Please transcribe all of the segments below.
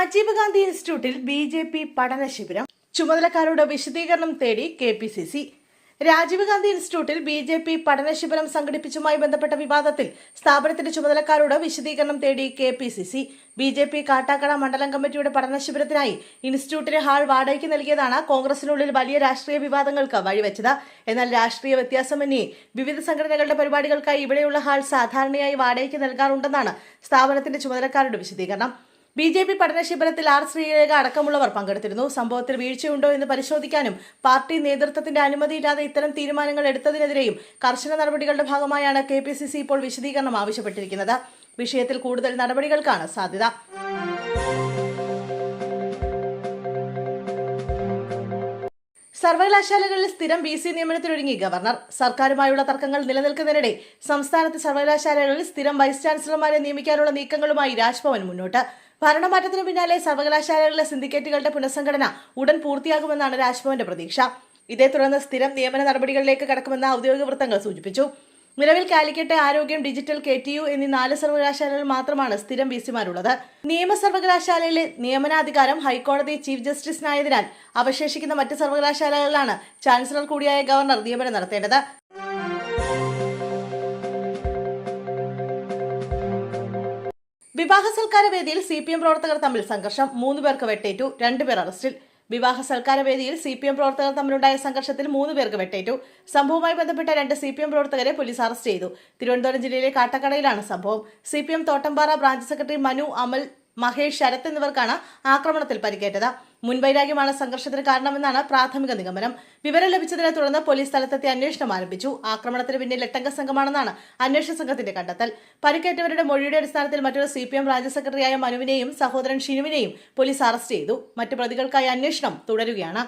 രാജീവ് ഗാന്ധി ഇൻസ്റ്റിറ്റ്യൂട്ടിൽ ബി.ജെ.പി. പഠന ശിബിരം. ചുമതലക്കാരോട് വിശദീകരണം തേടി കെ.പി.സി.സി. രാജീവ് ഗാന്ധി ഇൻസ്റ്റിറ്റ്യൂട്ടിൽ ബി.ജെ.പി. പഠന ശിബിരം സംഘടിപ്പിച്ചുമായി ബന്ധപ്പെട്ട വിവാദത്തിൽ സ്ഥാപനത്തിന്റെ ചുമതലക്കാരോട് വിശദീകരണം തേടി കെ.പി.സി.സി. ബി.ജെ.പി. കാട്ടാക്കട മണ്ഡലം കമ്മിറ്റിയുടെ പഠന ശിബിരത്തിനായി ഇൻസ്റ്റിറ്റ്യൂട്ടിലെ ഹാൾ വാടകയ്ക്ക് നൽകിയതാണ് കോൺഗ്രസിനുള്ളിൽ വലിയ രാഷ്ട്രീയ വിവാദങ്ങൾക്ക് വഴിവെച്ചത്. എന്നാൽ രാഷ്ട്രീയ വ്യത്യാസമന്യേ വിവിധ സംഘടനകളുടെ പരിപാടികൾക്കായി ഇവിടെയുള്ള ഹാൾ സാധാരണയായി വാടകയ്ക്ക് നൽകാറുണ്ടെന്നാണ് സ്ഥാപനത്തിന്റെ ചുമതലക്കാരുടെ വിശദീകരണം. ബി.ജെ.പി. പഠന ശിബിരത്തിൽ ആർ ശ്രീരേഖ അടക്കമുള്ളവർ പങ്കെടുത്തിരുന്നു. സംഭവത്തിൽ വീഴ്ചയുണ്ടോ എന്ന് പരിശോധിക്കാനും പാർട്ടി നേതൃത്വത്തിന്റെ അനുമതിയില്ലാതെ ഇത്തരം തീരുമാനങ്ങൾ എടുത്തതിനെതിരെയും കർശന നടപടികളുടെ ഭാഗമായാണ് കെ.പി.സി.സി. ഇപ്പോൾ വിശദീകരണം ആവശ്യപ്പെട്ടിരിക്കുന്നത്. വിഷയത്തിൽ കൂടുതൽ നടപടികൾക്കാണ് സാധ്യത. സർവകലാശാലകളിൽ സ്ഥിരം ബി.സി. നിയമനത്തിനൊരുങ്ങി ഗവർണർ. സർക്കാരുമായുള്ള തർക്കങ്ങൾ നിലനിൽക്കുന്നതിനിടെ സംസ്ഥാനത്തെ സർവകലാശാലകളിൽ സ്ഥിരം വൈസ് ചാൻസലർമാരെ നിയമിക്കാനുള്ള നീക്കങ്ങളുമായി രാജ്ഭവൻ മുന്നോട്ട്. ഭരണമാറ്റത്തിനു പിന്നാലെ സർവകലാശാലകളിലെ സിൻഡിക്കേറ്റുകളുടെ പുനഃസംഘടന ഉടൻ പൂർത്തിയാകുമെന്നാണ് രാജ്ഭവന്റെ പ്രതീക്ഷ. ഇതേ തുടർന്ന് സ്ഥിരം നിയമന നടപടികളിലേക്ക് കടക്കുമെന്ന് ഔദ്യോഗിക വൃത്തങ്ങൾ സൂചിപ്പിച്ചു. നിലവിൽ കാലിക്കറ്റ്, ആരോഗ്യം, ഡിജിറ്റൽ, KTU എന്നീ 4 സർവകലാശാലകൾ മാത്രമാണ് സ്ഥിരം ബി.സിമാരുള്ളത്. നിയമ സർവകലാശാലയിലെ നിയമനാധികാരം ഹൈക്കോടതി ചീഫ് ജസ്റ്റിസിനായതിനാൽ അവശേഷിക്കുന്ന മറ്റ് സർവകലാശാലകളിലാണ് ചാൻസലർ കൂടിയായ ഗവർണർ നിയമനം നടത്തേണ്ടത്. വിവാഹ സൽക്കാര വേദിയിൽ CPM പ്രവർത്തകർ തമ്മിൽ സംഘർഷം. 3 പേർക്ക് വെട്ടേറ്റു, 2 പേർ അറസ്റ്റിൽ. വിവാഹ സൽക്കാര വേദിയിൽ CPM പ്രവർത്തകർ തമ്മിലുണ്ടായ സംഘർഷത്തിൽ 3 പേർക്ക് വെട്ടേറ്റു. സംഭവവുമായി ബന്ധപ്പെട്ട 2 CPM പ്രവർത്തകരെ പോലീസ് അറസ്റ്റ് ചെയ്തു. തിരുവനന്തപുരം ജില്ലയിലെ കാട്ടക്കടയിലാണ് സംഭവം. CPM തോട്ടമ്പാറ ബ്രാഞ്ച് സെക്രട്ടറി മനു, അമൽ, മഹേഷ്, ശരത് എന്നിവർക്കാണ് ആക്രമണത്തിൽ പരിക്കേറ്റത്. മുൻവൈരാഗ്യമാണ് സംഘർഷത്തിന് കാരണമെന്നാണ് പ്രാഥമിക നിഗമനം. വിവരം ലഭിച്ചതിനെ തുടർന്ന് പോലീസ് സ്ഥലത്തെത്തി അന്വേഷണം ആരംഭിച്ചു. ആക്രമണത്തിന് പിന്നിൽ 8 സംഘമാണെന്നാണ് അന്വേഷണ സംഘത്തിന്റെ കണ്ടെത്തൽ. പരിക്കേറ്റവരുടെ മൊഴിയുടെ അടിസ്ഥാനത്തിൽ മറ്റൊരു CPM ബ്രാഞ്ച് സെക്രട്ടറിയായ മനുവിനെയും സഹോദരൻ ഷിനുവിനെയും പോലീസ് അറസ്റ്റ് ചെയ്തു. മറ്റു പ്രതികൾക്കായി അന്വേഷണം തുടരുകയാണ്.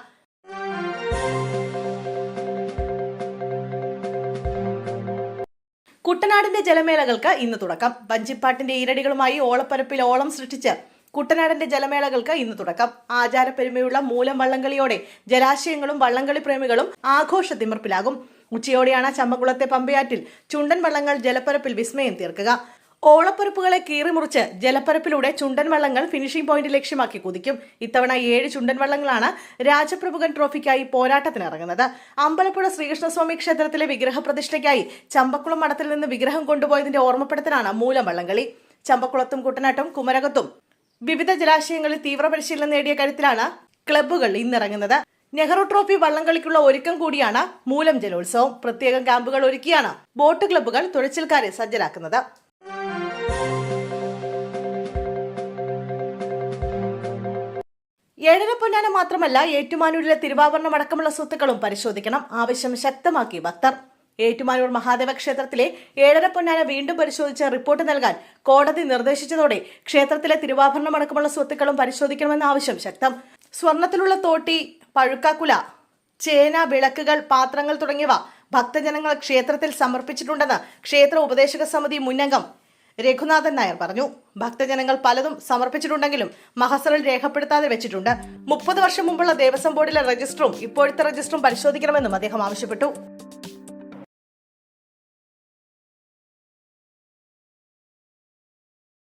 കുട്ടനാടിന്റെ ജലമേളകൾക്ക് ഇന്ന് തുടക്കം. വഞ്ചിപ്പാട്ടിന്റെ ഈരടികളുമായി ഓളപ്പരപ്പിൽ ഓളം സൃഷ്ടിച്ച് കുട്ടനാടിന്റെ ജലമേളകൾക്ക് ഇന്ന് തുടക്കം. ആചാരപ്പെരുമയുള്ള മൂലം വള്ളംകളിയോടെ ജലാശയങ്ങളും വള്ളംകളി പ്രേമികളും ആഘോഷത്തിമിർപ്പിലാകും. ഉച്ചയോടെയാണ് ചമ്പക്കുളത്തെ പമ്പയാറ്റിൽ ചുണ്ടൻ വള്ളങ്ങൾ ജലപ്പരപ്പിൽ വിസ്മയം തീർക്കുക. ഓളപ്പരപ്പുകളെ കീറിമുറിച്ച് ജലപ്പരപ്പിലൂടെ ചുണ്ടൻ വള്ളങ്ങൾ ഫിനിഷിംഗ് പോയിന്റ് ലക്ഷ്യമാക്കി കുതിക്കും. ഇത്തവണ 7 ചുണ്ടൻ വള്ളങ്ങളാണ് രാജപ്രഭുകൻ ട്രോഫിക്കായി പോരാട്ടത്തിനിറങ്ങുന്നത്. അമ്പലപ്പുഴ ശ്രീകൃഷ്ണസ്വാമി ക്ഷേത്രത്തിലെ വിഗ്രഹ പ്രതിഷ്ഠയ്ക്കായി ചമ്പക്കുളം മഠത്തിൽ നിന്ന് വിഗ്രഹം കൊണ്ടുപോയതിന്റെ ഓർമ്മപ്പെടുത്തലാണ് മൂലം വള്ളംകളി. ചമ്പക്കുളത്തും കുട്ടനാട്ടും കുമരകത്തും വിവിധ ജലാശയങ്ങളിൽ തീവ്ര പരിശീലനം നേടിയ കരുത്തിലാണ് ക്ലബ്ബുകൾ ഇന്നിറങ്ങുന്നത്. നെഹ്റു ട്രോഫി വള്ളംകളിക്കുള്ള ഒരുക്കം കൂടിയാണ് മൂലം ജലോത്സവം. പ്രത്യേകം ക്യാമ്പുകൾ ഒരുക്കിയാണ് ബോട്ട് ക്ലബ്ബുകൾ തുഴച്ചിൽക്കാരെ സജ്ജരാക്കുന്നത്. ഏഴര പൊന്നാന മാത്രമല്ല, ഏറ്റുമാനൂരിലെ തിരുവാഭരണം അടക്കമുള്ള സ്വത്തുക്കളും പരിശോധിക്കണം. ആവശ്യം ശക്തമാക്കി ഭക്തർ. ഏറ്റുമാനൂർ മഹാദേവ ക്ഷേത്രത്തിലെ ഏഴര പൊന്നാന വീണ്ടും പരിശോധിച്ച് റിപ്പോർട്ട് നൽകാൻ കോടതി നിർദ്ദേശിച്ചതോടെ ക്ഷേത്രത്തിലെ തിരുവാഭരണം അടക്കമുള്ള സ്വത്തുക്കളും പരിശോധിക്കണമെന്ന ആവശ്യം ശക്തം. സ്വർണത്തിലുള്ള തോട്ടി, പഴുക്കാക്കുല, ചേന, വിളക്കുകൾ, പാത്രങ്ങൾ തുടങ്ങിയവ ഭക്തജനങ്ങൾ ക്ഷേത്രത്തിൽ സമർപ്പിച്ചിട്ടുണ്ടെന്ന് ക്ഷേത്ര ഉപദേശക സമിതി മുന്നംഗം രഘുനാഥൻ നായർ പറഞ്ഞു. ഭക്തജനങ്ങൾ പലതും സമർപ്പിച്ചിട്ടുണ്ടെങ്കിലും മഹസറിൽ രേഖപ്പെടുത്താതെ വെച്ചിട്ടുണ്ട്. 30 വർഷം മുമ്പുള്ള ദേവസ്വം ബോർഡിലെ രജിസ്റ്ററും ഇപ്പോഴത്തെ രജിസ്റ്ററും പരിശോധിക്കണമെന്നും അദ്ദേഹം ആവശ്യപ്പെട്ടു.